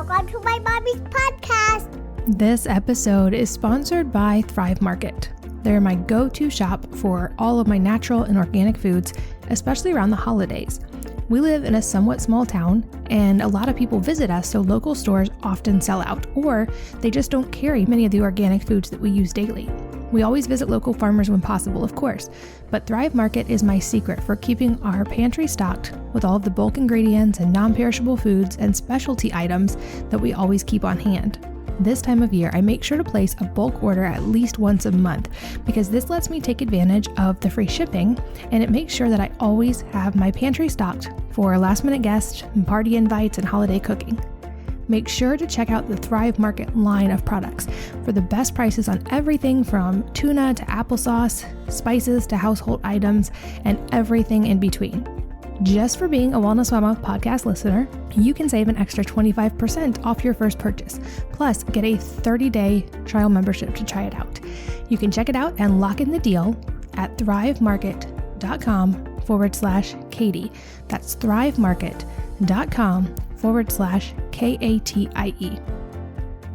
Welcome to my mommy's podcast. This episode is sponsored by Thrive Market. They're my go-to shop for all of my natural and organic foods, especially around the holidays. We live in a somewhat small town, and a lot of people visit us, so local stores often sell out, or they just don't carry many of the organic foods that we use daily. We always visit local farmers when possible, of course, but Thrive Market is my secret for keeping our pantry stocked with all of the bulk ingredients and non-perishable foods and specialty items that we always keep on hand. This time of year, I make sure to place a bulk order at least once a month because this lets me take advantage of the free shipping, and it makes sure that I always have my pantry stocked for last-minute guests, party invites, and holiday cooking. Make sure to check out the Thrive Market line of products for the best prices on everything from tuna to applesauce, spices to household items, and everything in between. Just for being a Wellness Mama podcast listener, you can save an extra 25% off your first purchase, plus get a 30-day trial membership to try it out. You can check it out and lock in the deal at thrivemarket.com/Katie. That's thrivemarket.com/KATIE.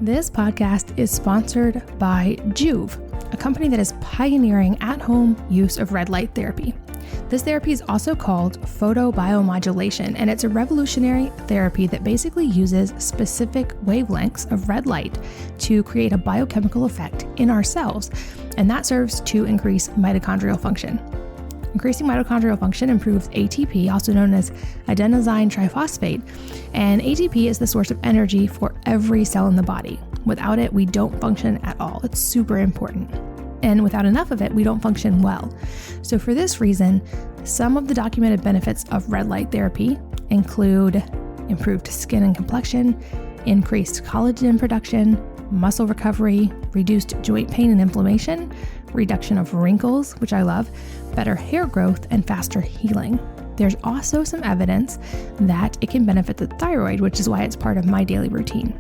This podcast is sponsored by Juve, a company that is pioneering at-home use of red light therapy. This therapy is also called photobiomodulation, and it's a revolutionary therapy that basically uses specific wavelengths of red light to create a biochemical effect in our cells, and that serves to increase mitochondrial function. Increasing mitochondrial function improves ATP, also known as adenosine triphosphate, and ATP is the source of energy for every cell in the body. Without it, we don't function at all. It's super important. And without enough of it, we don't function well. So for this reason, some of the documented benefits of red light therapy include improved skin and complexion, increased collagen production, muscle recovery, reduced joint pain and inflammation, reduction of wrinkles, which I love, better hair growth, and faster healing. There's also some evidence that it can benefit the thyroid, which is why it's part of my daily routine.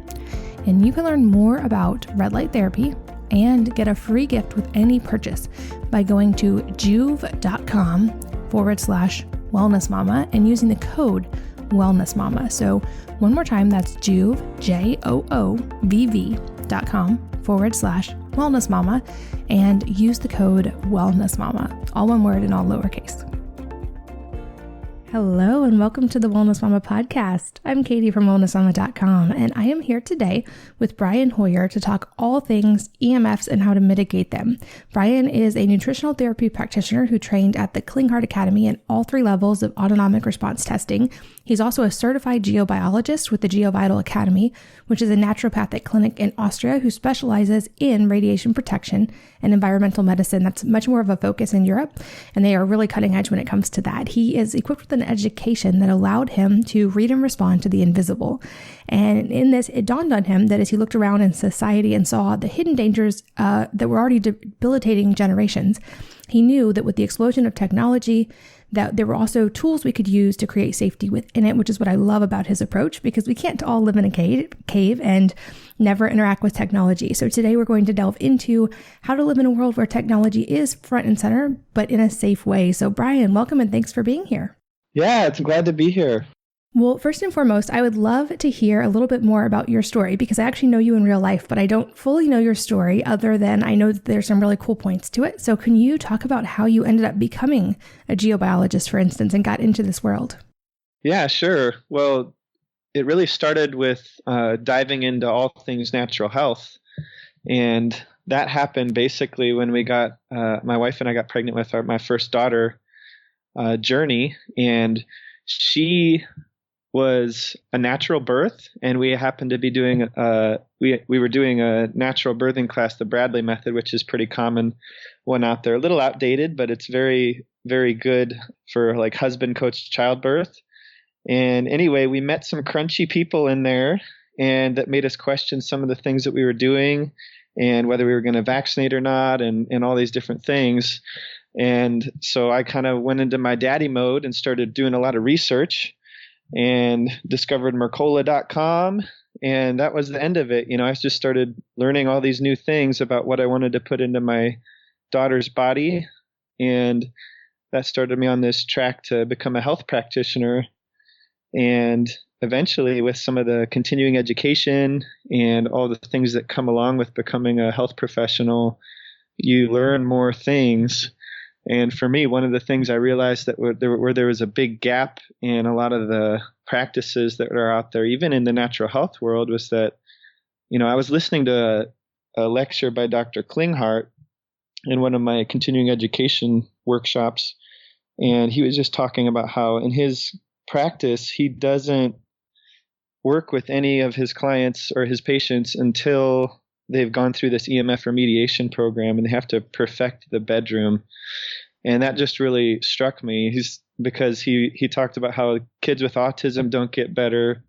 And you can learn more about red light therapy and get a free gift with any purchase by going to juve.com/wellnessmama and using the code wellnessmama. So one more time, that's Juve, JOOV.com/wellnessmama, and use the code wellnessmama, all one word and all lowercase. Hello and welcome to the Wellness Mama podcast. I'm Katie from wellnessmama.com, and I am here today with Brian Hoyer to talk all things EMFs and how to mitigate them. Brian is a nutritional therapy practitioner who trained at the Klinghardt Academy in all 3 levels of autonomic response testing. He's also a certified geobiologist with the Geovital Academy, which is a naturopathic clinic in Austria who specializes in radiation protection and environmental medicine. That's much more of a focus in Europe, and they are really cutting edge when it comes to that. He is equipped with an education that allowed him to read and respond to the invisible. And in this, it dawned on him that as he looked around in society and saw the hidden dangers that were already debilitating generations, he knew that with the explosion of technology, that there were also tools we could use to create safety within it, which is what I love about his approach, because we can't all live in a cave and never interact with technology. So today we're going to delve into how to live in a world where technology is front and center, but in a safe way. So Brian, welcome and thanks for being here. Yeah, it's glad to be here. Well, first and foremost, I would love to hear a little bit more about your story because I actually know you in real life, but I don't fully know your story other than I know that there's some really cool points to it. So can you talk about how you ended up becoming a geobiologist, for instance, and got into this world? Yeah, sure. Well, it really started with diving into all things natural health. And that happened basically when we got, my wife and I got pregnant with my first daughter, Journey, and she was a natural birth, and we happened to be doing we were doing a natural birthing class, the Bradley method, which is pretty common one out there, a little outdated, but it's very, very good for like husband coached childbirth. And anyway, we met some crunchy people in there, and that made us question some of the things that we were doing and whether we were going to vaccinate or not, and all these different things. And so I kind of went into my daddy mode and started doing a lot of research and discovered Mercola.com. And that was the end of it. You know, I just started learning all these new things about what I wanted to put into my daughter's body. And that started me on this track to become a health practitioner. And eventually, with some of the continuing education and all the things that come along with becoming a health professional, you learn more things. And for me, one of the things I realized that where there was a big gap in a lot of the practices that are out there, even in the natural health world, was that, I was listening to a lecture by Dr. Klinghardt in one of my continuing education workshops. And he was just talking about how in his practice, he doesn't work with any of his clients or his patients until they've gone through this EMF remediation program and they have to perfect the bedroom. And that just really struck me. Because he talked about how kids with autism don't get better.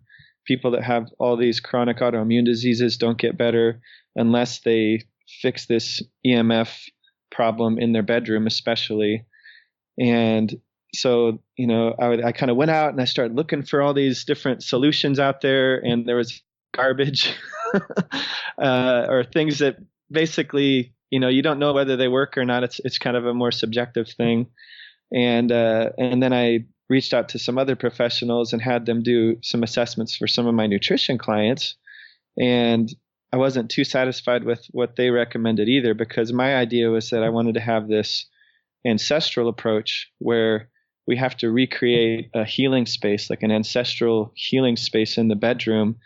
People that have all these chronic autoimmune diseases don't get better unless they fix this EMF problem in their bedroom, especially. And so, I kind of went out and I started looking for all these different solutions out there, and there was garbage or things that basically, you don't know whether they work or not. It's kind of a more subjective thing. And then I reached out to some other professionals and had them do some assessments for some of my nutrition clients. And I wasn't too satisfied with what they recommended either, because my idea was that I wanted to have this ancestral approach where we have to recreate a healing space, like an ancestral healing space in the bedroom,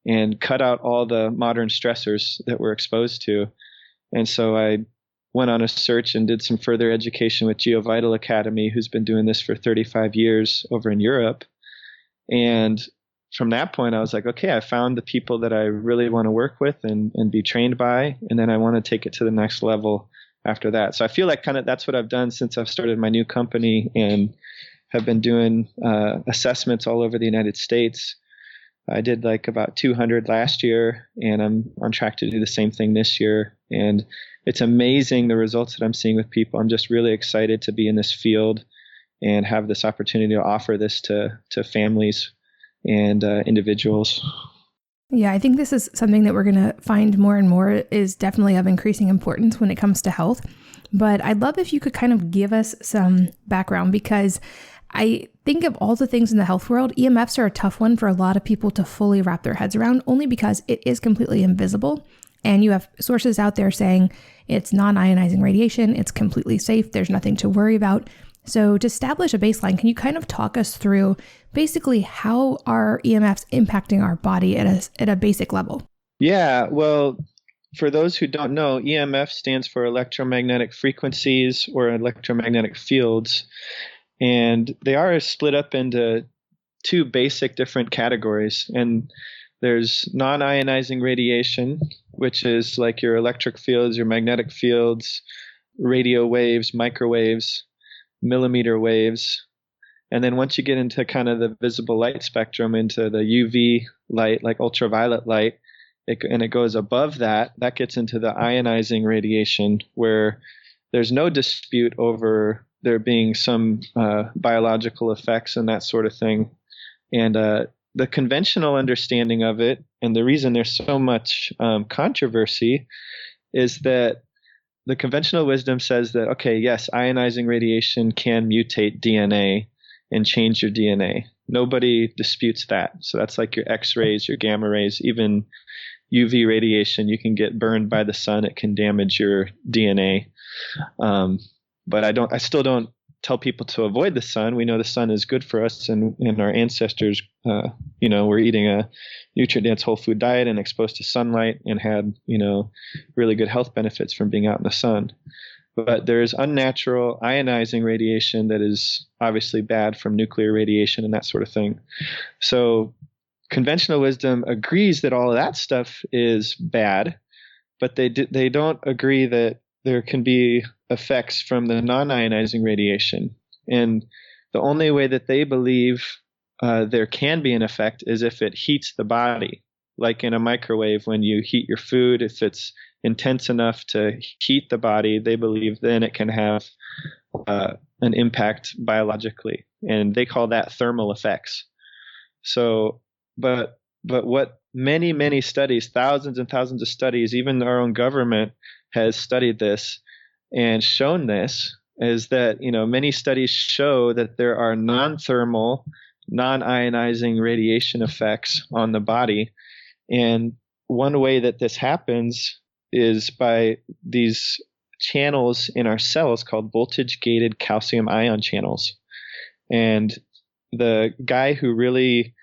and cut out all the modern stressors that we're exposed to. And so I went on a search and did some further education with Geovital Academy, who's been doing this for 35 years over in Europe. And from that point, I was like, okay, I found the people that I really want to work with and be trained by. And then I want to take it to the next level after that. So I feel like kind of that's what I've done since I've started my new company and have been doing assessments all over the United States. I did like about 200 last year, and I'm on track to do the same thing this year. And it's amazing the results that I'm seeing with people. I'm just really excited to be in this field and have this opportunity to offer this to families and individuals. Yeah, I think this is something that we're going to find more and more is definitely of increasing importance when it comes to health. But I'd love if you could kind of give us some background, because I think of all the things in the health world, EMFs are a tough one for a lot of people to fully wrap their heads around, only because it is completely invisible. And you have sources out there saying it's non-ionizing radiation, it's completely safe, there's nothing to worry about. So to establish a baseline, can you kind of talk us through basically how are EMFs impacting our body at a basic level? Yeah, well, for those who don't know, EMF stands for electromagnetic frequencies or electromagnetic fields. And they are split up into two basic different categories. And there's non-ionizing radiation, which is like your electric fields, your magnetic fields, radio waves, microwaves, millimeter waves. And then once you get into kind of the visible light spectrum, into the UV light, like ultraviolet light, and it goes above that, that gets into the ionizing radiation, where there's no dispute over there being some biological effects and that sort of thing. And the conventional understanding of it, and the reason there's so much controversy, is that the conventional wisdom says that, okay, yes, ionizing radiation can mutate DNA and change your DNA. Nobody disputes that. So that's like your X-rays, your gamma rays, even UV radiation. You can get burned by the sun. It can damage your DNA. But I still don't tell people to avoid the sun. We know the sun is good for us, and our ancestors, were eating a nutrient-dense whole food diet and exposed to sunlight and had, really good health benefits from being out in the sun. But there is unnatural ionizing radiation that is obviously bad from nuclear radiation and that sort of thing. So conventional wisdom agrees that all of that stuff is bad, but they don't agree that there can be effects from the non-ionizing radiation. And the only way that they believe there can be an effect is if it heats the body. Like in a microwave, when you heat your food, if it's intense enough to heat the body, they believe then it can have an impact biologically. And they call that thermal effects. So, but what many studies, thousands and thousands of studies, even our own government has studied this and shown this, is that, many studies show that there are non-thermal non-ionizing radiation effects on the body. And one way that this happens is by these channels in our cells called voltage-gated calcium ion channels. And the guy who really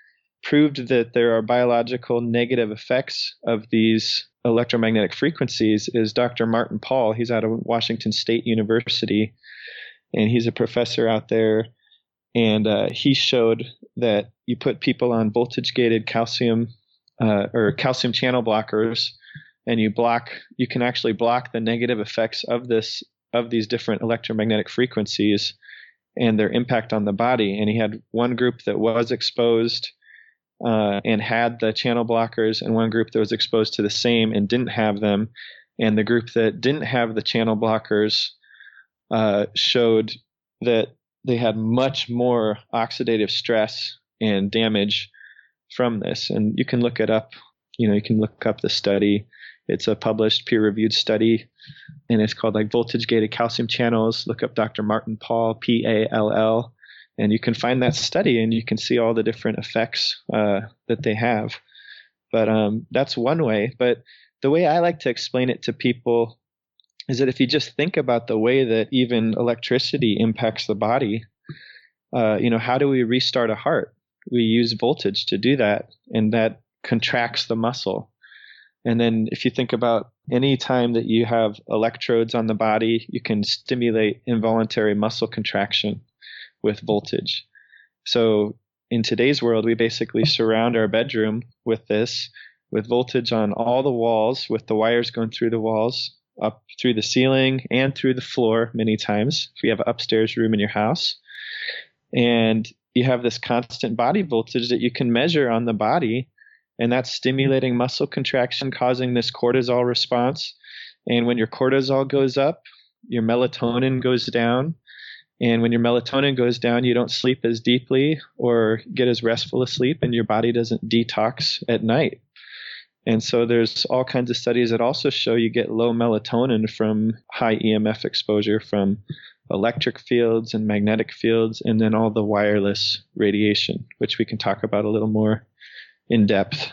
proved that there are biological negative effects of these electromagnetic frequencies is Dr. Martin Pall. He's out of Washington State University, and he's a professor out there. And he showed that you put people on voltage-gated calcium or calcium channel blockers, and you can actually block the negative effects of these different electromagnetic frequencies and their impact on the body. And he had one group that was exposed and had the channel blockers, and one group that was exposed to the same and didn't have them. And the group that didn't have the channel blockers showed that they had much more oxidative stress and damage from this. And you can look it up. You can look up the study. It's a published peer-reviewed study, and it's called like voltage-gated calcium channels. Look up Dr. Martin Pall, Pall, and you can find that study, and you can see all the different effects that they have. But that's one way. But the way I like to explain it to people is that if you just think about the way that even electricity impacts the body, how do we restart a heart? We use voltage to do that, and that contracts the muscle. And then if you think about any time that you have electrodes on the body, you can stimulate involuntary muscle contraction with voltage. So in today's world, we basically surround our bedroom with voltage on all the walls, with the wires going through the walls, up through the ceiling and through the floor many times, if you have an upstairs room in your house. And you have this constant body voltage that you can measure on the body, and that's stimulating muscle contraction, causing this cortisol response. And when your cortisol goes up, your melatonin goes down. And when your melatonin goes down, you don't sleep as deeply or get as restful a sleep, and your body doesn't detox at night. And so there's all kinds of studies that also show you get low melatonin from high EMF exposure from electric fields and magnetic fields, and then all the wireless radiation, which we can talk about a little more in depth.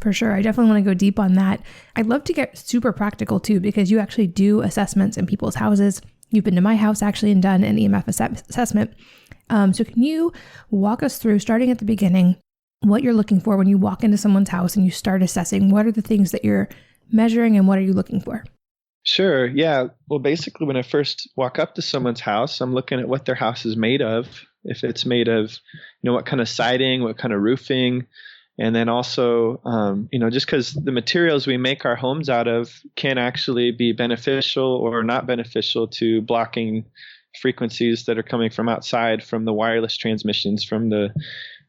For sure. I definitely want to go deep on that. I'd love to get super practical too, because you actually do assessments in people's houses. You've been to my house actually and done an EMF assessment. So can you walk us through, starting at the beginning, what you're looking for when you walk into someone's house and you start assessing? What are the things that you're measuring, and what are you looking for? Sure. Yeah. Well, basically, when I first walk up to someone's house, I'm looking at what their house is made of. If it's made of, what kind of siding, what kind of roofing. And then also, just because the materials we make our homes out of can actually be beneficial or not beneficial to blocking frequencies that are coming from outside, from the wireless transmissions, from the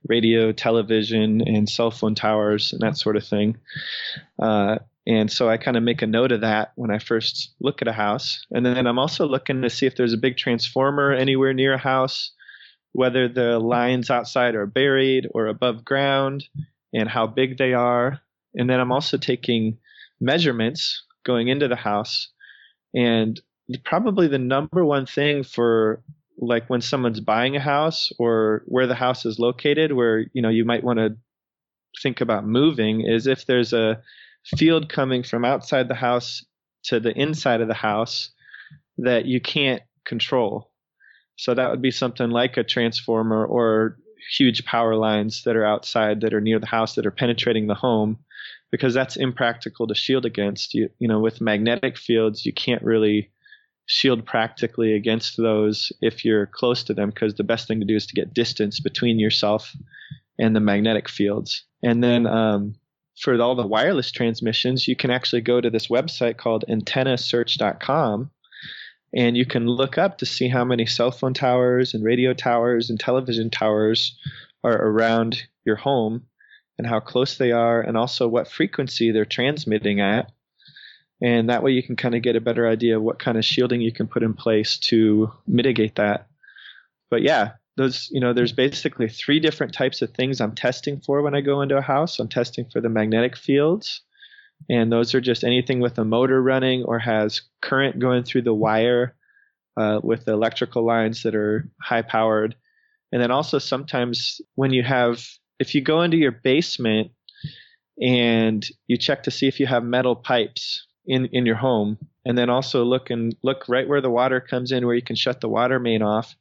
radio, television, and cell phone towers, and that sort of thing. And so I kind of make a note of that when I first look at a house. And then I'm also looking to see if there's a big transformer anywhere near a house, whether the lines outside are buried or above ground, and how big they are. And then I'm also taking measurements going into the house. And probably the number one thing for like when someone's buying a house or where the house is located, where, you might want to think about moving, is if there's a field coming from outside the house to the inside of the house that you can't control. So that would be something like a transformer or huge power lines that are outside, that are near the house, that are penetrating the home, because that's impractical to shield against. With magnetic fields, you can't really shield practically against those if you're close to them, because the best thing to do is to get distance between yourself and the magnetic fields. And then for all the wireless transmissions, you can actually go to this website called antennasearch.com, and you can look up to see how many cell phone towers and radio towers and television towers are around your home and how close they are, and also what frequency they're transmitting at. And that way you can kind of get a better idea of what kind of shielding you can put in place to mitigate that. But yeah, there's basically 3 different types of things I'm testing for when I go into a house. I'm testing for the magnetic fields, and those are just anything with a motor running or has current going through the wire with the electrical lines that are high powered. And then also sometimes if you go into your basement and you check to see if you have metal pipes in your home, and then also look right where the water comes in, where you can shut the water main off.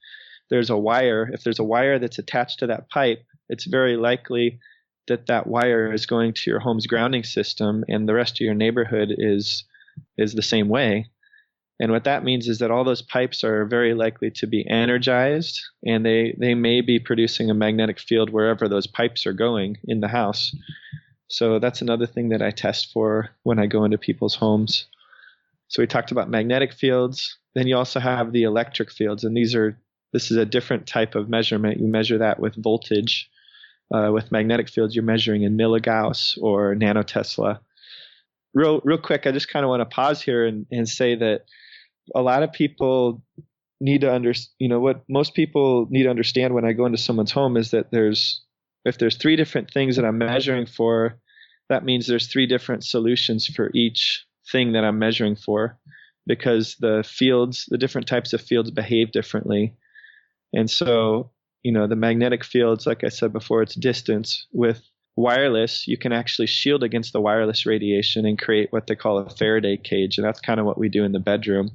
There's a wire. If there's a wire that's attached to that pipe, it's very likely that wire is going to your home's grounding system, and the rest of your neighborhood is the same way. And what that means is that all those pipes are very likely to be energized, and they may be producing a magnetic field wherever those pipes are going in the house. So that's another thing that I test for when I go into people's homes. So we talked about magnetic fields. Then you also have the electric fields, and this is a different type of measurement. You measure that with voltage. With magnetic fields, you're measuring in milligauss or nanotesla. Real quick, I just kind of want to pause here and say that a lot of people need to what most people need to understand when I go into someone's home is that if there's 3 different things that I'm measuring for, that means there's 3 different solutions for each thing that I'm measuring for, because the different types of fields behave differently. And so, the magnetic fields, like I said before, it's distance. With wireless, you can actually shield against the wireless radiation and create what they call a Faraday cage. And that's kind of what we do in the bedroom.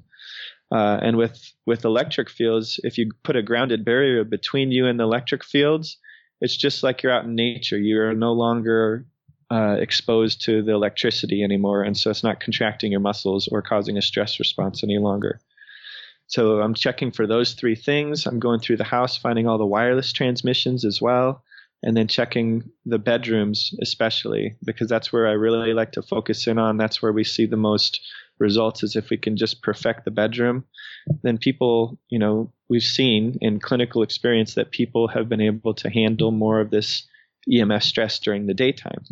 And with electric fields, if you put a grounded barrier between you and the electric fields, it's just like you're out in nature. You're no longer exposed to the electricity anymore. And so it's not contracting your muscles or causing a stress response any longer. So I'm checking for those 3 things. I'm going through the house, finding all the wireless transmissions as well, and then checking the bedrooms especially, because that's where I really like to focus in on. That's where we see the most results, is if we can just perfect the bedroom. Then people, we've seen in clinical experience that people have been able to handle more of this EMF stress during the daytime.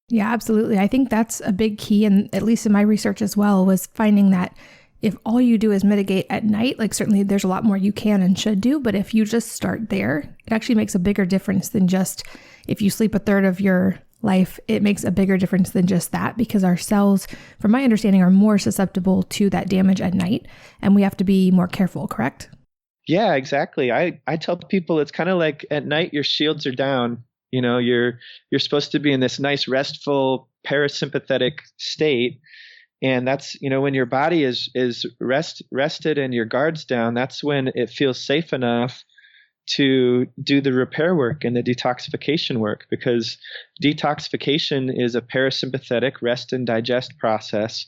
Yeah, absolutely. I think that's a big key, and at least in my research as well, was finding that if all you do is mitigate at night, like certainly there's a lot more you can and should do, but if you just start there, it actually makes a bigger difference than just if you sleep a third of your life. It makes a bigger difference than just that, because our cells, from my understanding, are more susceptible to that damage at night, and we have to be more careful, correct? Yeah, exactly. I tell people it's kind of like at night your shields are down. You're supposed to be in this nice restful parasympathetic state. And that's, when your body is rested and your guard's down, that's when it feels safe enough to do the repair work and the detoxification work, because detoxification is a parasympathetic rest and digest process.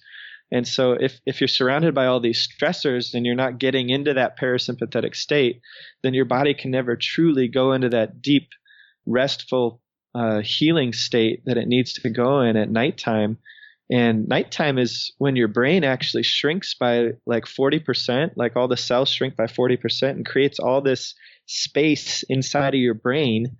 And so if you're surrounded by all these stressors and you're not getting into that parasympathetic state, then your body can never truly go into that deep, restful healing state that it needs to go in at nighttime. And nighttime is when your brain actually shrinks by like 40%, like all the cells shrink by 40% and creates all this space inside of your brain.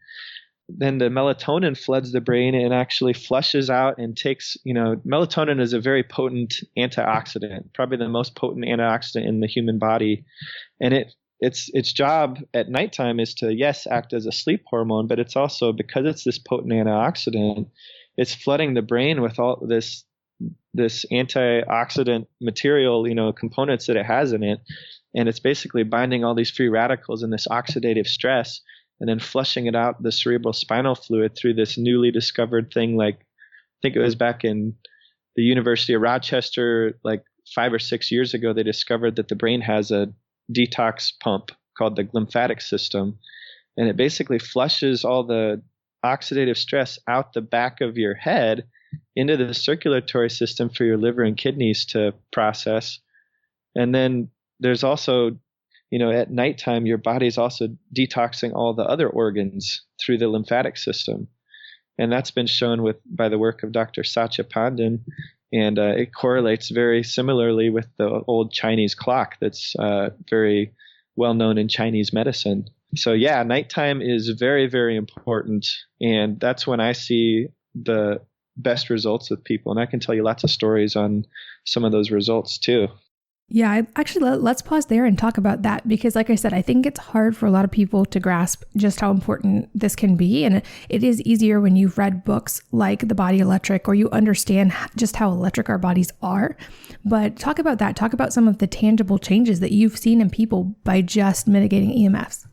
Then the melatonin floods the brain and actually flushes out and takes, melatonin is a very potent antioxidant, probably the most potent antioxidant in the human body. And its job at nighttime is to, yes, act as a sleep hormone, but it's also, because it's this potent antioxidant, it's flooding the brain with all this antioxidant material, components that it has in it. And it's basically binding all these free radicals and this oxidative stress, and then flushing it out the cerebral spinal fluid through this newly discovered thing. Like, I think it was back in the University of Rochester, like 5 or 6 years ago, they discovered that the brain has a detox pump called the lymphatic system. And it basically flushes all the oxidative stress out the back of your head into the circulatory system for your liver and kidneys to process. And then there's also, at nighttime, your body's also detoxing all the other organs through the lymphatic system. And that's been shown by the work of Dr. Satya Pandan. And it correlates very similarly with the old Chinese clock that's very well known in Chinese medicine. So yeah, nighttime is very, very important. And that's when I see the best results with people. And I can tell you lots of stories on some of those results too. Yeah, let's pause there and talk about that, because like I said, I think it's hard for a lot of people to grasp just how important this can be. And it is easier when you've read books like The Body Electric, or you understand just how electric our bodies are. But talk about that. Talk about some of the tangible changes that you've seen in people by just mitigating EMFs.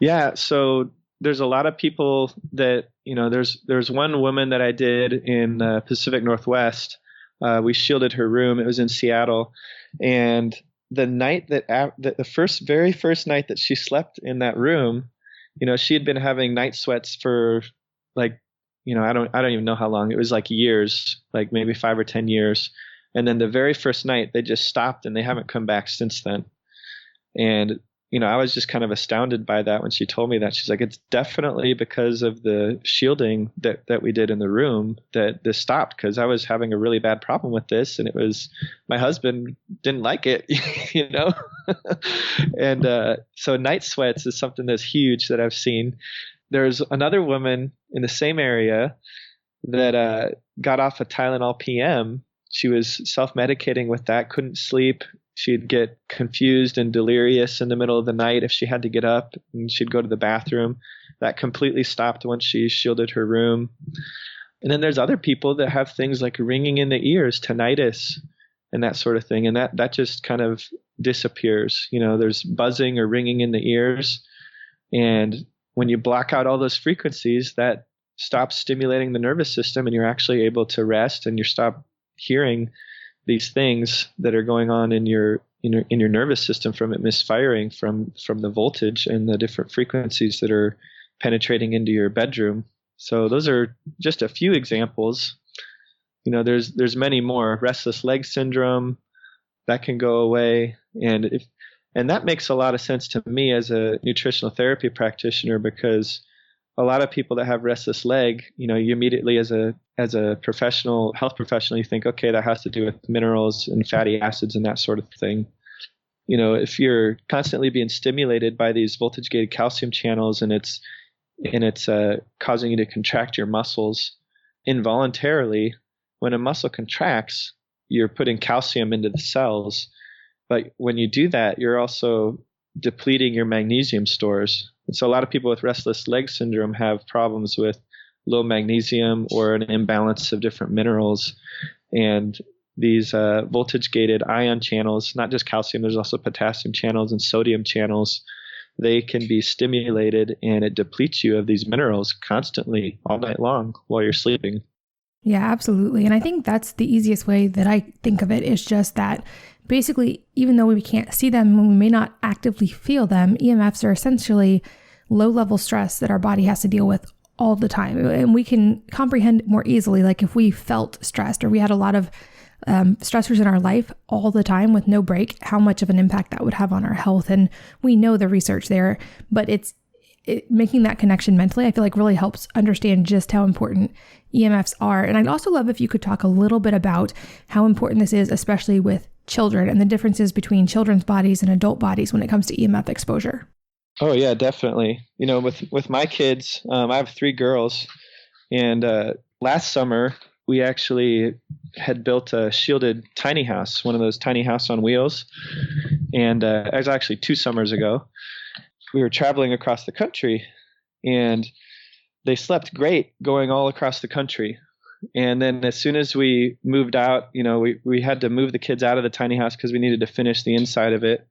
Yeah, so there's a lot of people that, there's one woman that I did in the Pacific Northwest. We shielded her room. It was in Seattle. And the night the very first night that she slept in that room, she had been having night sweats for like, I don't even know how long. It was like years, like maybe 5 or 10 years. And then the very first night they just stopped and they haven't come back since then. And, I was just kind of astounded by that when she told me that. She's like, it's definitely because of the shielding that we did in the room that this stopped, because I was having a really bad problem with this. And it was, my husband didn't like it, And so night sweats is something that's huge that I've seen. There's another woman in the same area that got off of Tylenol PM. She was self-medicating with that, couldn't sleep. She'd get confused and delirious in the middle of the night if she had to get up, and she'd go to the bathroom. That completely stopped once she shielded her room. And then there's other people that have things like ringing in the ears, tinnitus, and that sort of thing. And that just kind of disappears. There's buzzing or ringing in the ears. And when you block out all those frequencies, that stops stimulating the nervous system, and you're actually able to rest, and you stop hearing these things that are going on in your nervous system from it misfiring from the voltage and the different frequencies that are penetrating into your bedroom. So those are just a few examples. There's many more. Restless leg syndrome, that can go away, and that makes a lot of sense to me as a nutritional therapy practitioner, because a lot of people that have restless leg, you immediately as a professional, health professional, you think, okay, that has to do with minerals and fatty acids and that sort of thing. If you're constantly being stimulated by these voltage gated calcium channels, and it's causing you to contract your muscles involuntarily, when a muscle contracts, you're putting calcium into the cells. But when you do that, you're also depleting your magnesium stores. And so a lot of people with restless leg syndrome have problems with low magnesium or an imbalance of different minerals. And these voltage gated ion channels, not just calcium, there's also potassium channels and sodium channels. They can be stimulated, and it depletes you of these minerals constantly all night long while you're sleeping. Yeah, absolutely. And I think that's the easiest way that I think of it, is just that basically, even though we can't see them and we may not actively feel them, EMFs are essentially low-level stress that our body has to deal with all the time. And we can comprehend more easily, like if we felt stressed or we had a lot of stressors in our life all the time with no break, how much of an impact that would have on our health. And we know the research there, but making that connection mentally, I feel like really helps understand just how important EMFs are. And I'd also love if you could talk a little bit about how important this is, especially with children, and the differences between children's bodies and adult bodies when it comes to EMF exposure. Oh yeah, definitely. With my kids, I have 3 girls, and last summer we actually had built a shielded tiny house, one of those tiny house on wheels. And it was actually 2 summers ago. We were traveling across the country, and they slept great going all across the country. And then as soon as we moved out, we had to move the kids out of the tiny house because we needed to finish the inside of it,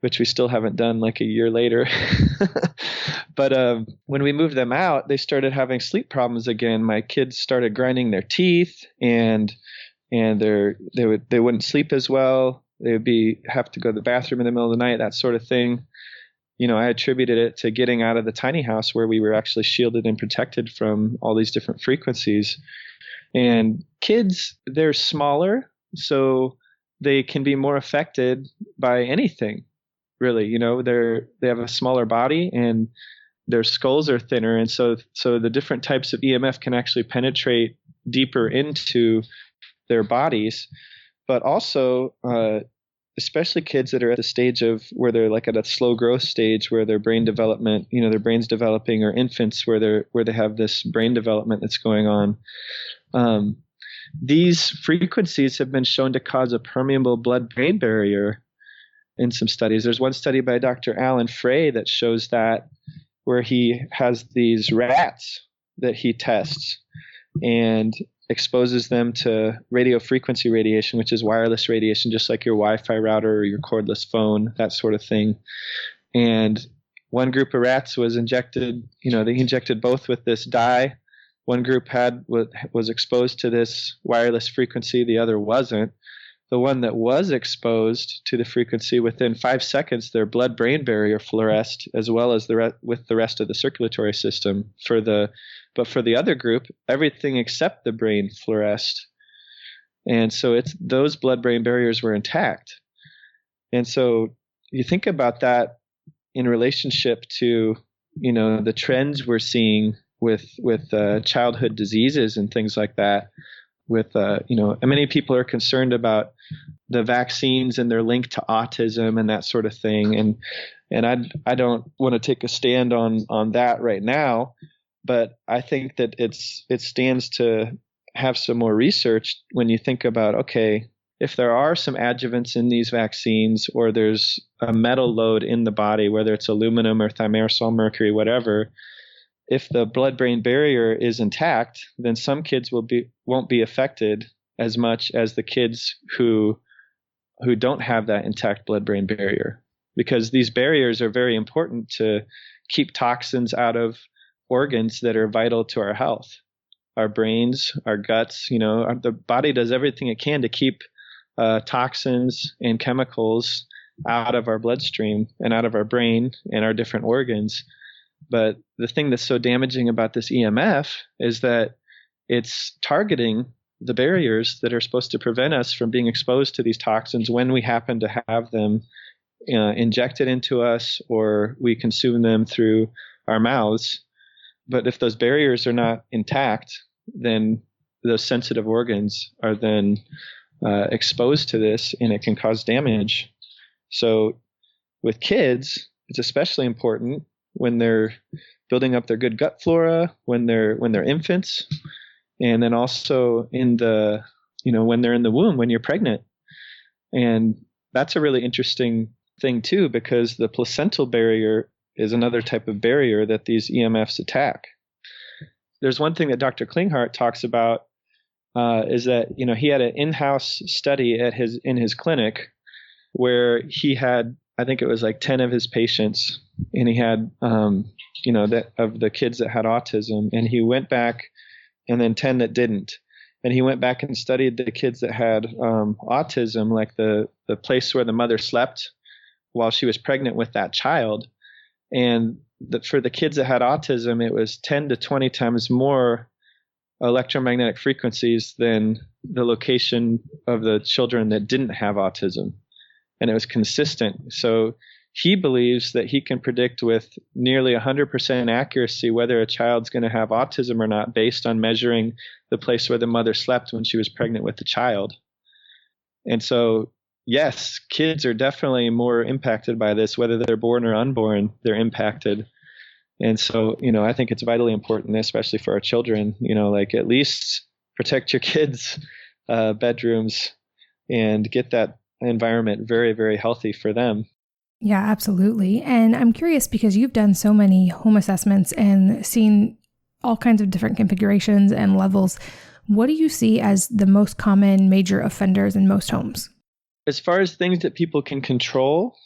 which we still haven't done, like a year later. But when we moved them out, they started having sleep problems again. My kids started grinding their teeth, and they wouldn't sleep as well. They would have to go to the bathroom in the middle of the night, that sort of thing. I attributed it to getting out of the tiny house where we were actually shielded and protected from all these different frequencies. And kids, they're smaller, so they can be more affected by anything, really. They have a smaller body, and their skulls are thinner. And so the different types of EMF can actually penetrate deeper into their bodies. But also, especially kids that are at the stage of where they're like at a slow growth stage, where their brain development, their brain's developing, or infants where they have this brain development that's going on. These frequencies have been shown to cause a permeable blood-brain barrier in some studies. There's one study by Dr. Alan Frey that shows that, where he has these rats that he tests and exposes them to radio frequency radiation, which is wireless radiation, just like your Wi-Fi router or your cordless phone, that sort of thing. And one group of rats was injected, they injected both with this dye. One group was exposed to this wireless frequency, the other wasn't. The one that was exposed to the frequency, within 5 seconds, their blood-brain barrier fluoresced, as well as with the rest of the circulatory system. But for the other group, everything except the brain fluoresced, and so those blood-brain barriers were intact. And so you think about that in relationship to the trends we're seeing with childhood diseases and things like that. Many people are concerned about the vaccines and their link to autism and that sort of thing. And I don't want to take a stand on that right now, but I think that it stands to have some more research when you think about, okay, if there are some adjuvants in these vaccines, or there's a metal load in the body, whether it's aluminum or thimerosal mercury, whatever, if the blood-brain barrier is intact, then some kids won't be affected as much as the kids who don't have that intact blood-brain barrier, because these barriers are very important to keep toxins out of organs that are vital to our health, our brains, our guts. The body does everything it can to keep toxins and chemicals out of our bloodstream and out of our brain and our different organs. But the thing that's so damaging about this EMF is that it's targeting the barriers that are supposed to prevent us from being exposed to these toxins when we happen to have them injected into us, or we consume them through our mouths. But if those barriers are not intact, then those sensitive organs are then exposed to this, and it can cause damage. So with kids, it's especially important when they're building up their good gut flora, when they're infants, and then also when they're in the womb, when you're pregnant. And that's a really interesting thing too, because the placental barrier is another type of barrier that these EMFs attack. There's one thing that Dr. Klinghardt talks about, is that he had an in-house study in his clinic where he had, I think it was like 10 of his patients, and he had that of the kids that had autism, and he went back, and then 10 that didn't. And he went back and studied the kids that had autism, like the place where the mother slept while she was pregnant with that child. And for the kids that had autism, it was 10 to 20 times more electromagnetic frequencies than the location of the children that didn't have autism. And it was consistent. So he believes that he can predict with nearly 100% accuracy whether a child's going to have autism or not, based on measuring the place where the mother slept when she was pregnant with the child. And so, yes, kids are definitely more impacted by this, whether they're born or unborn, they're impacted. And so, I think it's vitally important, especially for our children, at least protect your kids' bedrooms and get that environment very, very healthy for them. Yeah, absolutely. And I'm curious, because you've done so many home assessments and seen all kinds of different configurations and levels. What do you see as the most common major offenders in most homes? As far as things that people can control,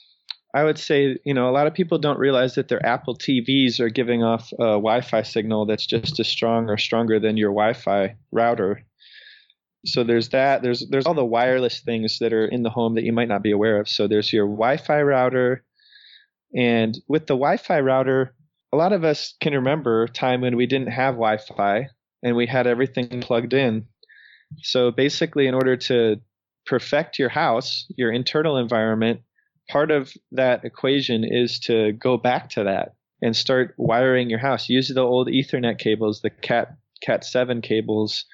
I would say, a lot of people don't realize that their Apple TVs are giving off a Wi-Fi signal that's just as strong or stronger than your Wi-Fi router. So there's that. There's all the wireless things that are in the home that you might not be aware of. So there's your Wi-Fi router. And with the Wi-Fi router, a lot of us can remember a time when we didn't have Wi-Fi and we had everything plugged in. So basically, in order to perfect your house, your internal environment, part of that equation is to go back to that and start wiring your house. Use the old Ethernet cables, the Cat7 cables.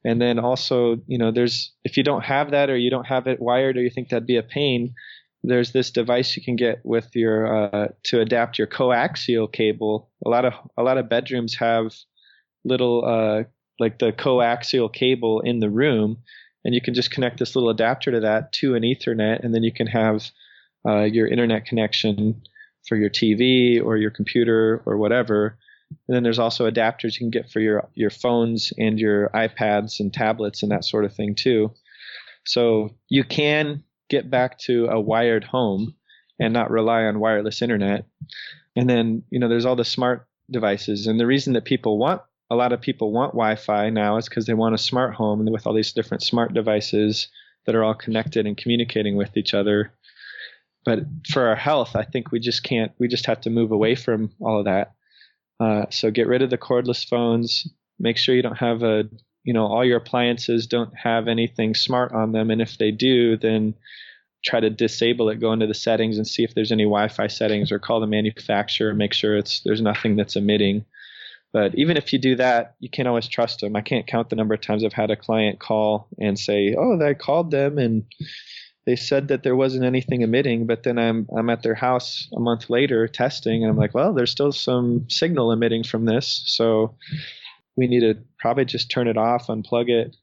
And then also, if you don't have that, or you don't have it wired, or you think that'd be a pain, there's this device you can get with your to adapt your coaxial cable. A lot of bedrooms have little like the coaxial cable in the room, and you can just connect this little adapter to that to an Ethernet, and then you can have your internet connection for your TV or your computer or whatever. And then there's also adapters you can get for your phones and your iPads and tablets and that sort of thing too. So you can get back to a wired home and not rely on wireless internet. And then, there's all the smart devices. And the reason that a lot of people want Wi-Fi now is because they want a smart home with all these different smart devices that are all connected and communicating with each other. But for our health, I think we just have to move away from all of that. So get rid of the cordless phones. Make sure you don't have all your appliances don't have anything smart on them. And if they do, then try to disable it, go into the settings and see if there's any Wi-Fi settings, or call the manufacturer and make sure there's nothing that's emitting. But even if you do that, you can't always trust them. I can't count the number of times I've had a client call and say, oh, I called them and they said that there wasn't anything emitting, but then I'm at their house a month later testing, and I'm like, well, there's still some signal emitting from this. So we need to probably just turn it off, unplug it.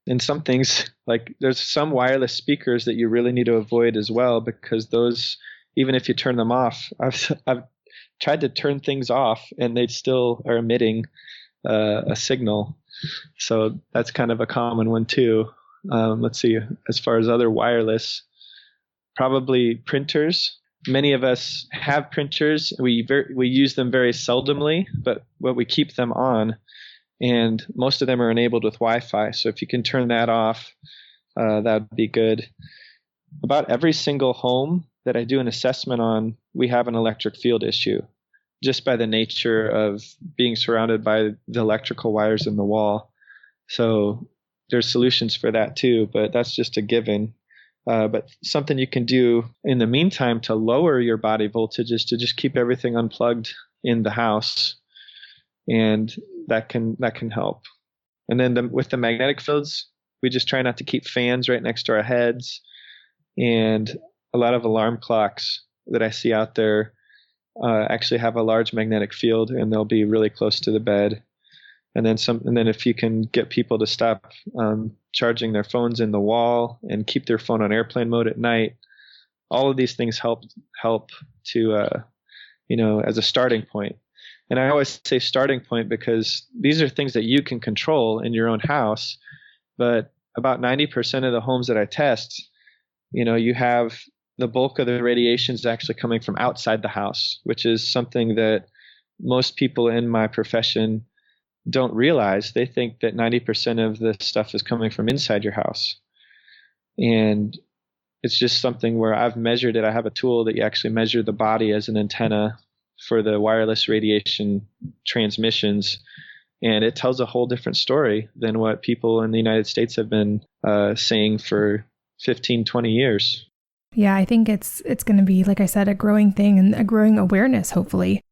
And some things, like there's some wireless speakers that you really need to avoid as well, because those, even if you turn them off, I've tried to turn things off and they still are emitting a signal. So that's kind of a common one too. Let's see, as far as other wireless, probably printers. Many of us have printers. We use them very seldomly, but we keep them on, and most of them are enabled with Wi-Fi. So if you can turn that off, that would be good. About every single home that I do an assessment on, we have an electric field issue, just by the nature of being surrounded by the electrical wires in the wall. So there's solutions for that too, but that's just a given. But something you can do in the meantime to lower your body voltage is to just keep everything unplugged in the house, and that can help. And then with the magnetic fields, we just try not to keep fans right next to our heads, and a lot of alarm clocks that I see out there actually have a large magnetic field, and they'll be really close to the bed. And then if you can get people to stop charging their phones in the wall and keep their phone on airplane mode at night, all of these things help to as a starting point. And I always say starting point because these are things that you can control in your own house. But about 90% of the homes that I test, you have the bulk of the radiation is actually coming from outside the house, which is something that most people in my profession don't realize. They think that 90% of the stuff is coming from inside your house. And it's just something where I've measured it. I have a tool that you actually measure the body as an antenna for the wireless radiation transmissions. And it tells a whole different story than what people in the United States have been saying for 15, 20 years. Yeah, I think it's going to be, like I said, a growing thing and a growing awareness, hopefully.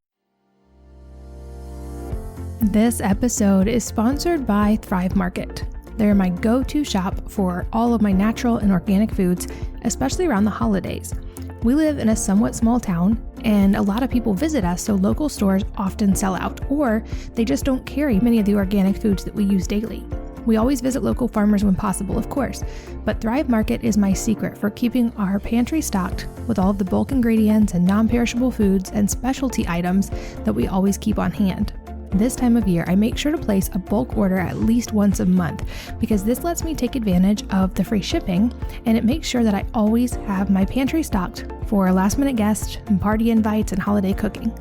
This episode is sponsored by Thrive Market. They're my go-to shop for all of my natural and organic foods, especially around the holidays. We live in a somewhat small town, and a lot of people visit us, so local stores often sell out, or they just don't carry many of the organic foods that we use daily. We always visit local farmers when possible, of course, but Thrive Market is my secret for keeping our pantry stocked with all of the bulk ingredients and non-perishable foods and specialty items that we always keep on hand. This time of year, I make sure to place a bulk order at least once a month because this lets me take advantage of the free shipping, and it makes sure that I always have my pantry stocked for last-minute guests and party invites and holiday cooking.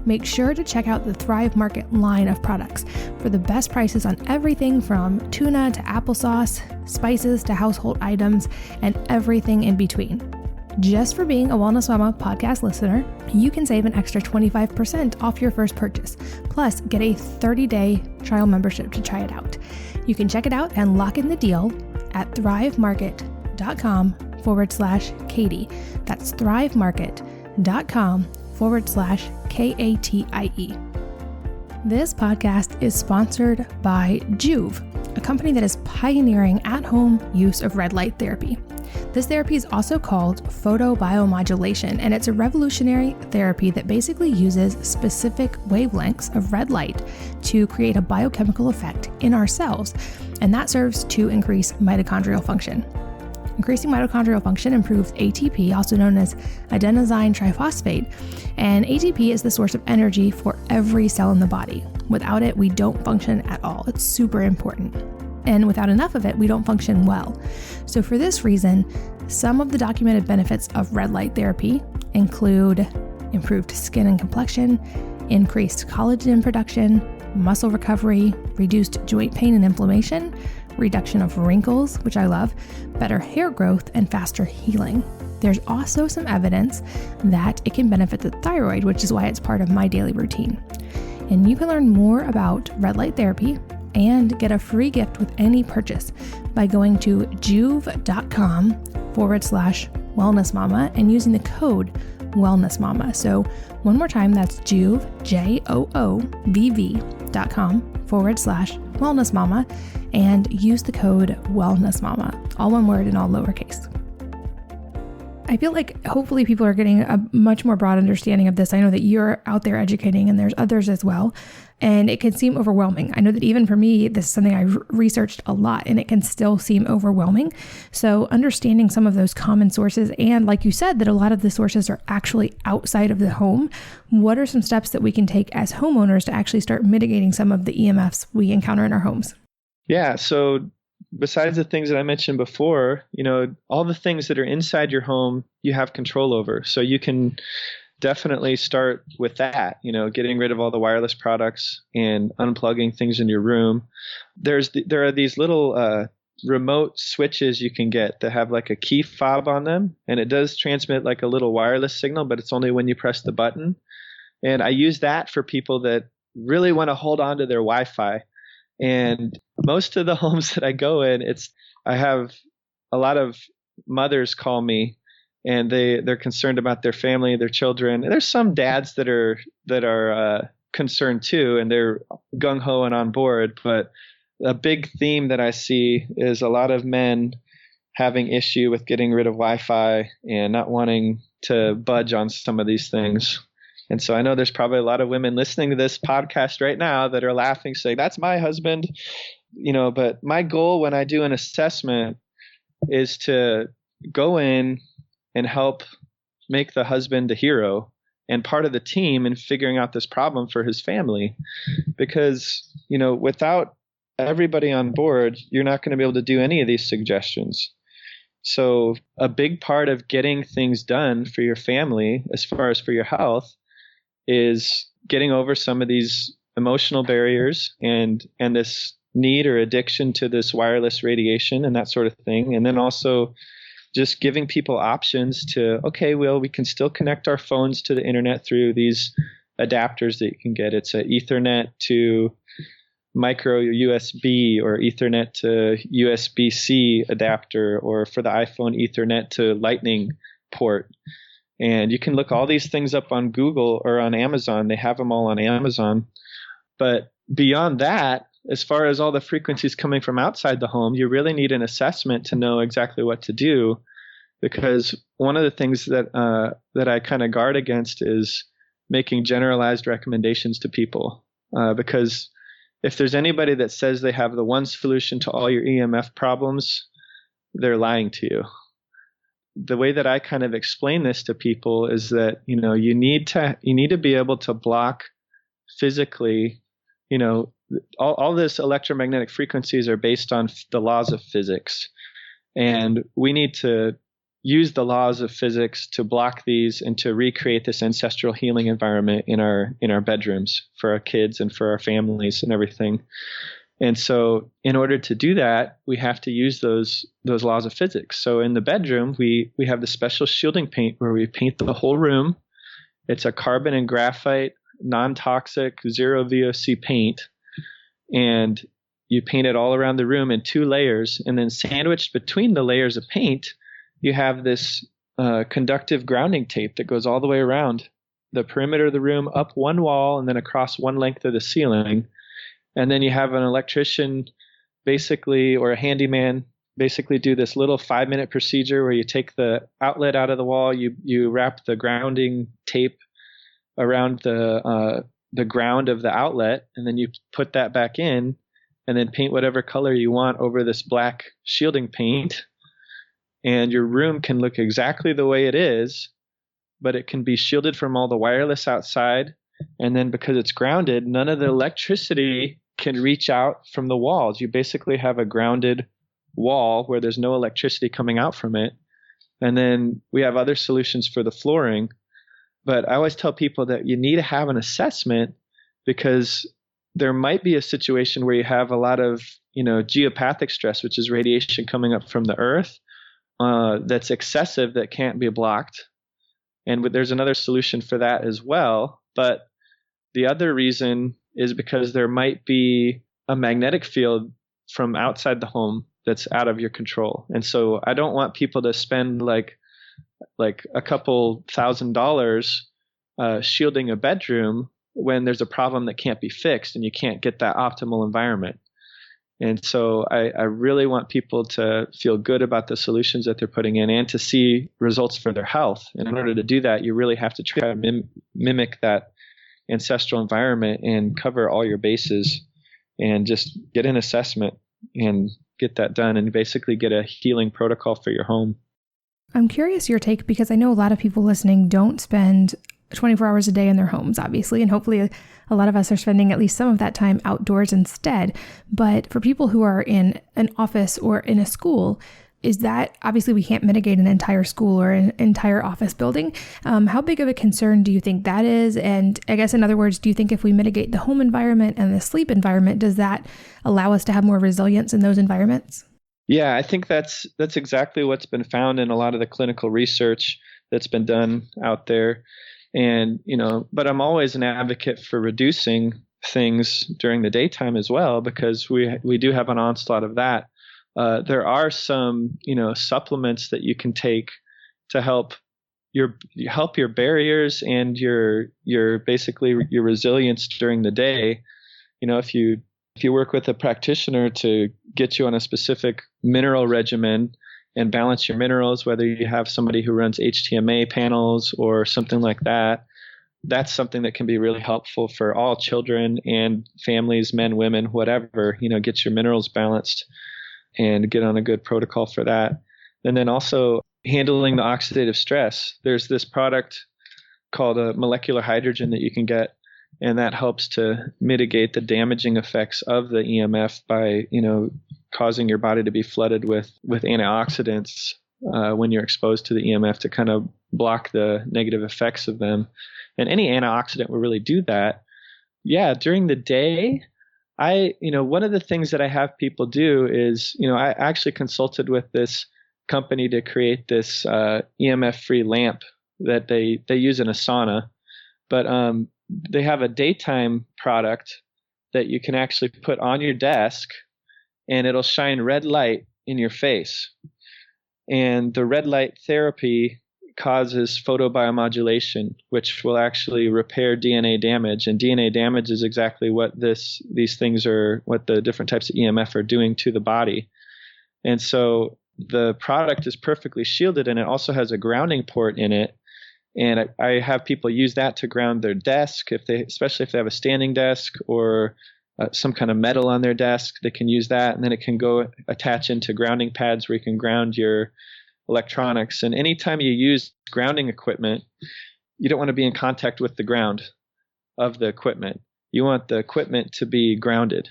Make sure to check out the Thrive Market line of products for the best prices on everything from tuna to applesauce, spices to household items, and everything in between. Just for being a Wellness Mama podcast listener, you can save an extra 25% off your first purchase, plus get a 30-day trial membership to try it out. You can check it out and lock in the deal at thrivemarket.com/Katie. That's thrivemarket.com/KATIE. This podcast is sponsored by Juve, a company that is pioneering at-home use of red light therapy. This therapy is also called photobiomodulation, and it's a revolutionary therapy that basically uses specific wavelengths of red light to create a biochemical effect in our cells, and that serves to increase mitochondrial function. Increasing mitochondrial function improves ATP, also known as adenosine triphosphate, and ATP is the source of energy for every cell in the body. Without it, we don't function at all. It's super important. And without enough of it, we don't function well. So for this reason, some of the documented benefits of red light therapy include improved skin and complexion, increased collagen production, muscle recovery, reduced joint pain and inflammation, reduction of wrinkles, which I love, better hair growth, and faster healing. There's also some evidence that it can benefit the thyroid, which is why it's part of my daily routine. And you can learn more about red light therapy and get a free gift with any purchase by going to joov.com/wellnessmama and using the code wellnessmama. So one more time, that's Joov, joovv.com/wellnessmama, and use the code wellnessmama, all one word and all lowercase. I feel like hopefully people are getting a much more broad understanding of this. I know that you're out there educating and there's others as well. And it can seem overwhelming. I know that even for me, this is something I've researched a lot and it can still seem overwhelming. So understanding some of those common sources, and like you said, that a lot of the sources are actually outside of the home. What are some steps that we can take as homeowners to actually start mitigating some of the EMFs we encounter in our homes? Yeah. So besides the things that I mentioned before, all the things that are inside your home, you have control over. So you can definitely start with that, getting rid of all the wireless products and unplugging things in your room. There are these little remote switches you can get that have like a key fob on them, and it does transmit like a little wireless signal, but it's only when you press the button. And I use that for people that really want to hold on to their Wi-Fi. And most of the homes that I go in, I have a lot of mothers call me, and they're concerned about their family, their children. And there's some dads that are concerned too, and they're gung ho and on board. But a big theme that I see is a lot of men having issue with getting rid of Wi-Fi and not wanting to budge on some of these things. And so I know there's probably a lot of women listening to this podcast right now that are laughing, saying, that's my husband, but my goal when I do an assessment is to go in and help make the husband the hero and part of the team in figuring out this problem for his family. Because, without everybody on board, you're not going to be able to do any of these suggestions. So a big part of getting things done for your family, as far as for your health, is getting over some of these emotional barriers and this need or addiction to this wireless radiation and that sort of thing. And then also just giving people options to, okay, well, we can still connect our phones to the internet through these adapters that you can get. It's an Ethernet to micro USB or Ethernet to USB-C adapter, or for the iPhone, Ethernet to Lightning port. And you can look all these things up on Google or on Amazon. They have them all on Amazon. But beyond that, as far as all the frequencies coming from outside the home, you really need an assessment to know exactly what to do. Because one of the things that I kind of guard against is making generalized recommendations to people. Because if there's anybody that says they have the one solution to all your EMF problems, they're lying to you. The way that I kind of explain this to people is that, you need to be able to block physically, all this electromagnetic frequencies are based on the laws of physics. And we need to use the laws of physics to block these and to recreate this ancestral healing environment in our bedrooms for our kids and for our families and everything. And so in order to do that, we have to use those laws of physics. So in the bedroom, we have the special shielding paint where we paint the whole room. It's a carbon and graphite, non-toxic, zero VOC paint. And you paint it all around the room in 2 layers. And then sandwiched between the layers of paint, you have this conductive grounding tape that goes all the way around the perimeter of the room, up one wall, and then across one length of the ceiling. And then you have an electrician basically, or a handyman basically do this little 5-minute procedure where you take the outlet out of the wall, you wrap the grounding tape around the ground of the outlet, and then you put that back in and then paint whatever color you want over this black shielding paint. And your room can look exactly the way it is, but it can be shielded from all the wireless outside. And then because it's grounded, none of the electricity can reach out from the walls. You basically have a grounded wall where there's no electricity coming out from it. And then we have other solutions for the flooring. But I always tell people that you need to have an assessment, because there might be a situation where you have a lot of, geopathic stress, which is radiation coming up from the earth, that's excessive, that can't be blocked. And there's another solution for that as well. But the other reason is because there might be a magnetic field from outside the home that's out of your control. And so I don't want people to spend like a couple $1,000 shielding a bedroom when there's a problem that can't be fixed and you can't get that optimal environment. And so I really want people to feel good about the solutions that they're putting in and to see results for their health. And in order to do that, you really have to try to mimic that ancestral environment and cover all your bases and just get an assessment and get that done and basically get a healing protocol for your home. I'm curious your take, because I know a lot of people listening don't spend 24 hours a day in their homes, obviously, and hopefully a lot of us are spending at least some of that time outdoors instead. But for people who are in an office or in a school, is that, obviously we can't mitigate an entire school or an entire office building. How big of a concern do you think that is? And I guess, in other words, do you think if we mitigate the home environment and the sleep environment, does that allow us to have more resilience in those environments? Yeah, I think that's exactly what's been found in a lot of the clinical research that's been done out there. And, but I'm always an advocate for reducing things during the daytime as well, because we do have an onslaught of that. There are some, supplements that you can take to help your barriers and your basically your resilience during the day. If you work with a practitioner to get you on a specific mineral regimen and balance your minerals, whether you have somebody who runs HTMA panels or something like that, that's something that can be really helpful for all children and families, men, women, whatever, get your minerals balanced and get on a good protocol for that. And then also handling the oxidative stress. There's this product called a molecular hydrogen that you can get, and that helps to mitigate the damaging effects of the EMF by, causing your body to be flooded with antioxidants when you're exposed to the EMF to kind of block the negative effects of them. And any antioxidant will really do that. Yeah, during the day, one of the things that I have people do is, I actually consulted with this company to create this EMF-free lamp that they use in a sauna, but they have a daytime product that you can actually put on your desk, and it'll shine red light in your face. And the red light therapy causes photobiomodulation, which will actually repair DNA damage. And DNA damage is exactly what these things are, what the different types of EMF are doing to the body. And so the product is perfectly shielded, and it also has a grounding port in it. And I have people use that to ground their desk, especially if they have a standing desk or some kind of metal on their desk. They can use that, and then it can go attach into grounding pads where you can ground your electronics. And anytime you use grounding equipment, you don't want to be in contact with the ground of the equipment. You want the equipment to be grounded,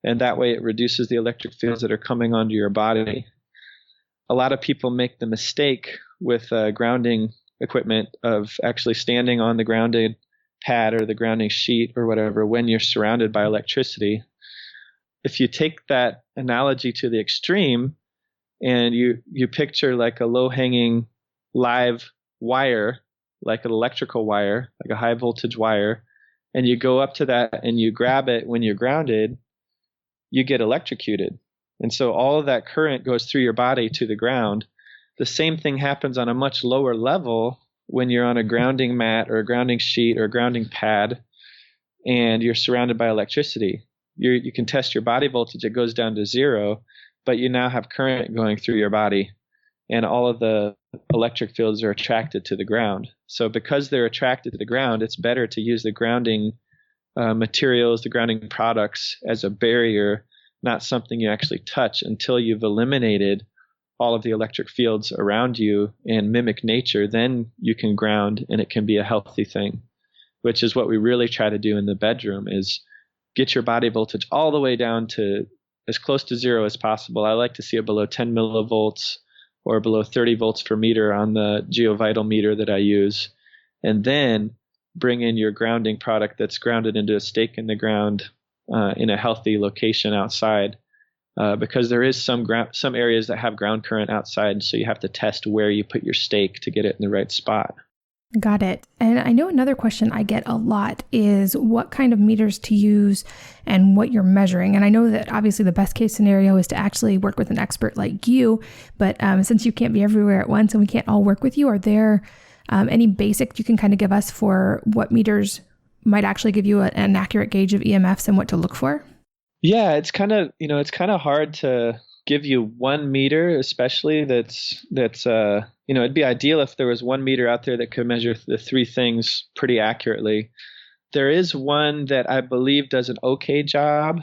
and that way it reduces the electric fields that are coming onto your body. A lot of people make the mistake with grounding equipment of actually standing on the grounded pad or the grounding sheet or whatever when you're surrounded by electricity. If you take that analogy to the extreme and you picture like a low-hanging live wire, like an electrical wire, like a high voltage wire, and you go up to that and you grab it when you're grounded, you get electrocuted. And so all of that current goes through your body to the ground. The same thing happens on a much lower level when you're on a grounding mat or a grounding sheet or a grounding pad and you're surrounded by electricity. You can test your body voltage. It goes down to zero, but you now have current going through your body, and all of the electric fields are attracted to the ground. So because they're attracted to the ground, it's better to use the grounding materials, the grounding products as a barrier, not something you actually touch until you've eliminated all of the electric fields around you and mimic nature. Then you can ground, and it can be a healthy thing, which is what we really try to do in the bedroom, is get your body voltage all the way down to as close to zero as possible. I like to see it below 10 millivolts or below 30 volts per meter on the Geovital meter that I use. and then bring in your grounding product that's grounded into a stake in the ground in a healthy location outside. Because there is some areas that have ground current outside, so you have to test where you put your stake to get it in the right spot. Got it. And I know another question I get a lot is what kind of meters to use and what you're measuring. And I know that obviously the best case scenario is to actually work with an expert like you, but since you can't be everywhere at once and we can't all work with you, are there any basic you can kind of give us for what meters might actually give you an accurate gauge of EMFs and what to look for? Yeah, it's kind of hard to give you one meter, especially that's it'd be ideal if there was one meter out there that could measure the three things pretty accurately. There is one that I believe does an okay job,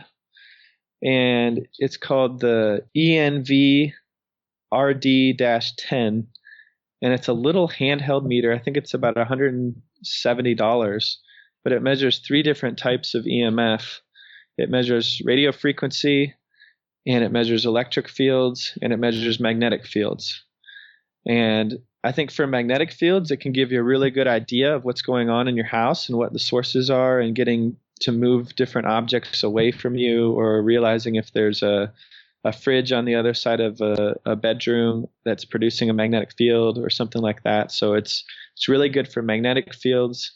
and it's called the ENV RD-10, and it's a little handheld meter. I think it's about $170, but it measures three different types of EMF. It measures radio frequency, and it measures electric fields, and it measures magnetic fields. And I think for magnetic fields, it can give you a really good idea of what's going on in your house and what the sources are, and getting to move different objects away from you, or realizing if there's a fridge on the other side of a bedroom that's producing a magnetic field or something like that. So it's really good for magnetic fields.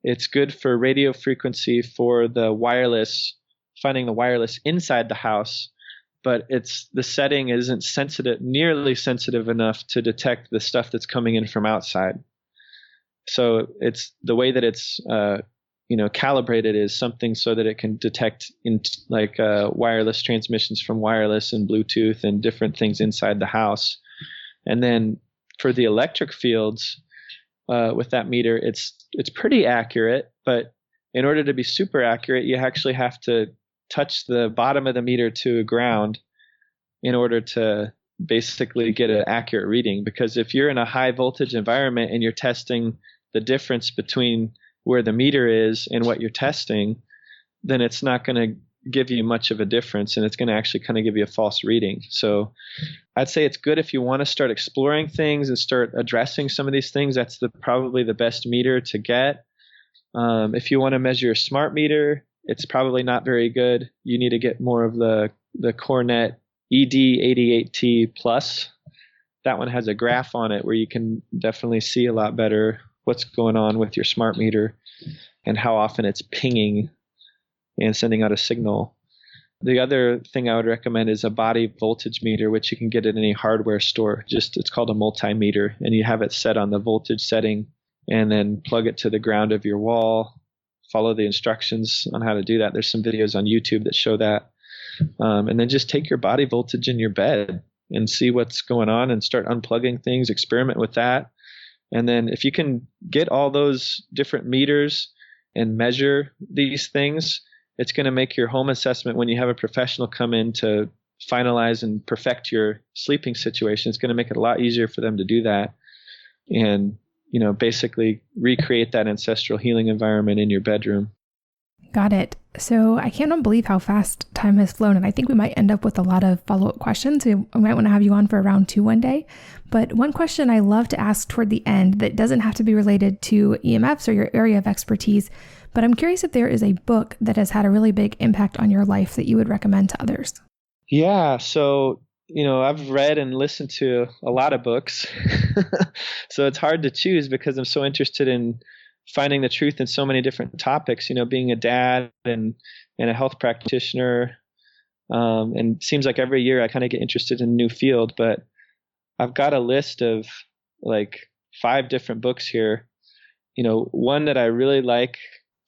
It's good for radio frequency for the wireless, finding the wireless inside the house, but the setting isn't nearly sensitive enough to detect the stuff that's coming in from outside. So it's the way that it's calibrated is something so that it can detect wireless transmissions from wireless and Bluetooth and different things inside the house. And then for the electric fields, with that meter, it's pretty accurate, but in order to be super accurate, you actually have to touch the bottom of the meter to ground in order to basically get an accurate reading. Because if you're in a high voltage environment and you're testing the difference between where the meter is and what you're testing, then it's not going to give you much of a difference, and it's going to actually kind of give you a false reading. So I'd say it's good if you want to start exploring things and start addressing some of these things. That's probably the best meter to get. If you want to measure a smart meter, it's probably not very good. You need to get more of the Cornet ED88T Plus. That one has a graph on it where you can definitely see a lot better what's going on with your smart meter and how often it's pinging and sending out a signal. The other thing I would recommend is a body voltage meter, which you can get at any hardware store. It's called a multimeter, and you have it set on the voltage setting and then plug it to the ground of your wall. Follow the instructions on how to do that. There's some videos on YouTube that show that. And then just take your body voltage in your bed and see what's going on and start unplugging things, experiment with that. And then if you can get all those different meters and measure these things, it's going to make your home assessment when you have a professional come in to finalize and perfect your sleeping situation. It's going to make it a lot easier for them to do that and, basically recreate that ancestral healing environment in your bedroom. Got it. So I cannot believe how fast time has flown, and I think we might end up with a lot of follow-up questions. We might want to have you on for a round 2 one day. But one question I love to ask toward the end that doesn't have to be related to EMFs or your area of expertise, but I'm curious if there is a book that has had a really big impact on your life that you would recommend to others. Yeah. So, I've read and listened to a lot of books. So it's hard to choose because I'm so interested in finding the truth in so many different topics, being a dad and a health practitioner. And it seems like every year I kind of get interested in a new field, but I've got a list of like 5 different books here. One that I really like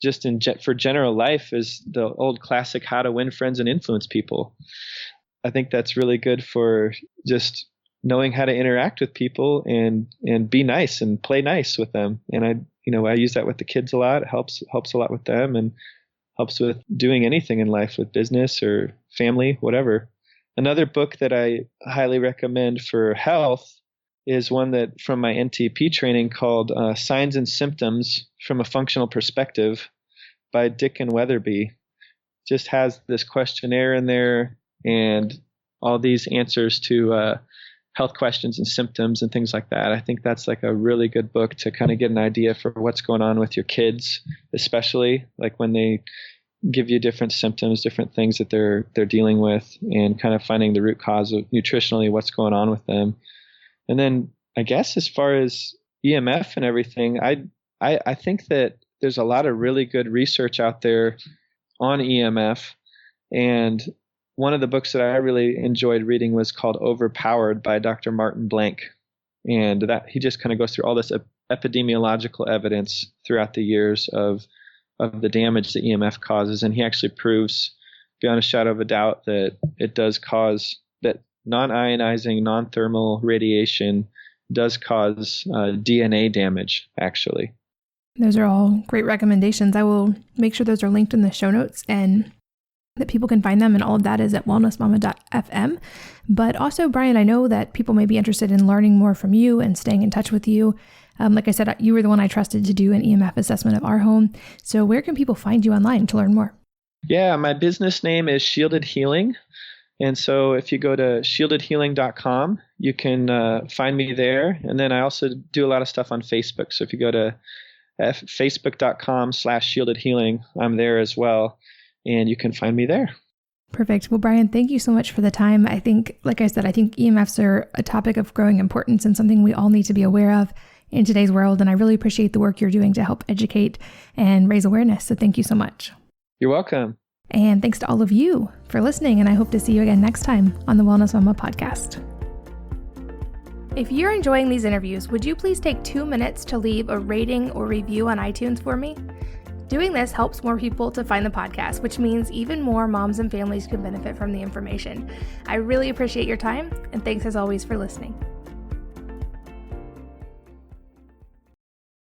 just for general life is the old classic, How to Win Friends and Influence People. I think that's really good for just knowing how to interact with people and be nice and play nice with them. And I use that with the kids a lot. It helps a lot with them and helps with doing anything in life, with business or family, whatever. Another book that I highly recommend for health is one that from my NTP training called Signs and Symptoms from a Functional Perspective by Dick and Weatherby. Just has this questionnaire in there and all these answers to health questions and symptoms and things like that. I think that's like a really good book to kind of get an idea for what's going on with your kids, especially like when they give you different symptoms, different things that they're dealing with, and kind of finding the root cause of nutritionally what's going on with them. And then I guess as far as EMF and everything, I think that there's a lot of really good research out there on EMF. And one of the books that I really enjoyed reading was called Overpowered by Dr. Martin Blank. And that he just kind of goes through all this epidemiological evidence throughout the years of the damage that EMF causes. And he actually proves beyond a shadow of a doubt that it does cause, that non-ionizing, non-thermal radiation does cause DNA damage, actually. Those are all great recommendations. I will make sure those are linked in the show notes and that people can find them. And all of that is at wellnessmama.fm. But also, Brian, I know that people may be interested in learning more from you and staying in touch with you. Like I said, you were the one I trusted to do an EMF assessment of our home. So where can people find you online to learn more? Yeah, my business name is Shielded Healing. And so if you go to shieldedhealing.com, you can find me there. And then I also do a lot of stuff on Facebook. So if you go to facebook.com/shieldedhealing, I'm there as well. And you can find me there. Perfect. Well, Brian, thank you so much for the time. I think, like I said, I think EMFs are a topic of growing importance and something we all need to be aware of in today's world. And I really appreciate the work you're doing to help educate and raise awareness. So thank you so much. You're welcome. And thanks to all of you for listening. And I hope to see you again next time on the Wellness Mama podcast. If you're enjoying these interviews, would you please take 2 minutes to leave a rating or review on iTunes for me? Doing this helps more people to find the podcast, which means even more moms and families can benefit from the information. I really appreciate your time, and thanks as always for listening.